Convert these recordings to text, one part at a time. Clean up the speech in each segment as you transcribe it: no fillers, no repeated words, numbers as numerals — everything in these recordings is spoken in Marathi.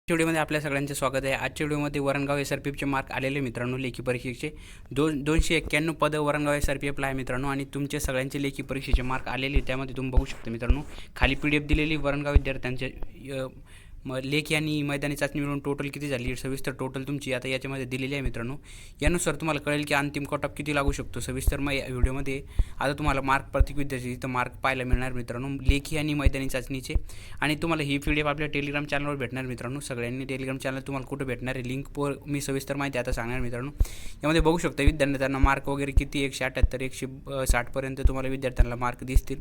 व्हिडिओमध्ये आपल्या सगळ्यांचे स्वागत आहे। आजच्या व्हिडिओमध्ये वरणगाव एसआरपीएफचे मार्क आलेले मित्रांनो, लेखी परीक्षेचे 291 पदं वरणगाव एसआरपीएफला आहे मित्रांनो। आणि तुमचे सगळ्यांचे लेखी परीक्षेचे मार्क आलेले त्यामध्ये तुम्ही बघू शकता मित्रांनो। खाली PDF दिलेली वरणगाव विद्यार्थ्यांचे लेखी आणि मैदानी चाचणी मिळून टोटल किती झाली सविस्तर टोटल तुमची आता याच्यामध्ये दिलेली आहे मित्रांनो। यानुसार तुम्हाला कळेल की अंतिम कट ऑफ किती लागू शकतो सविस्तर मग या व्हिडिओमध्ये आता तुम्हाला मार्क प्रत्येक विद्यार्थी इथं मार्क पाहायला मिळणार मित्रांनो, लेखी आणि मैदानी चाचणीचे। आणि तुम्हाला ही PDF आपल्या टेलिग्राम चॅनलवर भेटणार मित्रांनो। सगळ्यांनी टेलिग्राम चॅनल तुम्हाला कुठे भेटणार आहे लिंकवर मी सविस्तर माहिती आता सांगणार मित्रांनो। यामध्ये बघू शकता विद्यार्थ्यांना मार्क वगैरे किती 178 160 पर्यंत तुम्हाला विद्यार्थ्यांना मार्क दिसतील।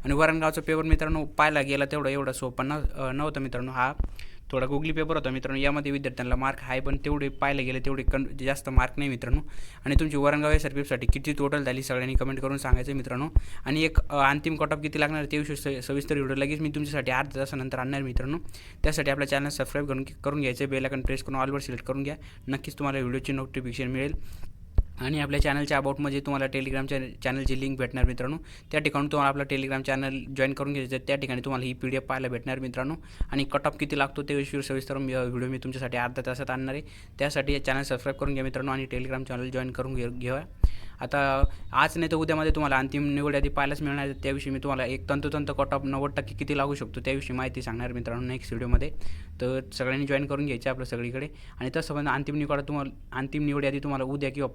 आणि वरणगावचा पेपर मित्रांनो पाहायला गेला एवढा सोपा नव्हता मित्रांनो। हा थोडा गुगली पेपर होता मित्रांनो। यामध्ये विद्यार्थ्यांना मार्क आहे पण तेवढे पाहायला गेले तेवढे जास्त मार्क नाही मित्रांनो। आणि तुमची वरणगाव एसआरपीएफसाठी किती टोटल झाली सगळ्यांनी कमेंट करून सांगायचं मित्रांनो। आणि एक अंतिम कट ऑफ किती लागणार त्याविषयी सविस्तर व्हिडिओ लगेच मी तुमच्यासाठी अर्ध्या तासानंतर आणणार मित्रांनो। त्यासाठी आपल्या चॅनल सबस्क्राईब करून घ्यायचं, बेल आयकॉन प्रेस करून ऑलवर सिलेक्ट करून घ्या, नक्कीच तुम्हाला व्हिडिओची नोटिफिकेशन मिळेल। आणि आपल्या चॅनलच्या अबाउटमध्ये तुम्हाला टेलिग्रामच्या चॅनलची लिंक भेटणार मित्रांनो। त्या ठिकाणी तुम्हाला आपला टेलिग्राम चॅनल जॉईन करून घ्यायचं, त्या ठिकाणी तुम्हाला ही PDF पाहायला भेटणार मित्रांनो। आणि कट ऑफ किती लागतो त्याविषयी सविस्तर व्हिडिओ मी तुमच्यासाठी अर्ध्या तासात आणणार आहे। त्यासाठी चॅनल सबस्क्राईब करून घ्या मित्रांनो आणि टेलिग्राम चॅनल जॉईन करून घ्या। आता आज नाही तर उद्यामध्ये तुम्हाला अंतिम निवड यादी पाहायलाच मिळणार आहे। त्याविषयी मी तुम्हाला एक तंतोतंत कट ऑफ 90% किती लागू शकतो त्याविषयी माहिती सांगणार मित्रांनो नेक्स्ट व्हिडिओमध्ये। तर सगळ्यांनी जॉईन करून घ्यायचं आपलं सगळीकडे। आणि तसं पण अंतिम निवड यादी तुम्हाला उद्या किंवा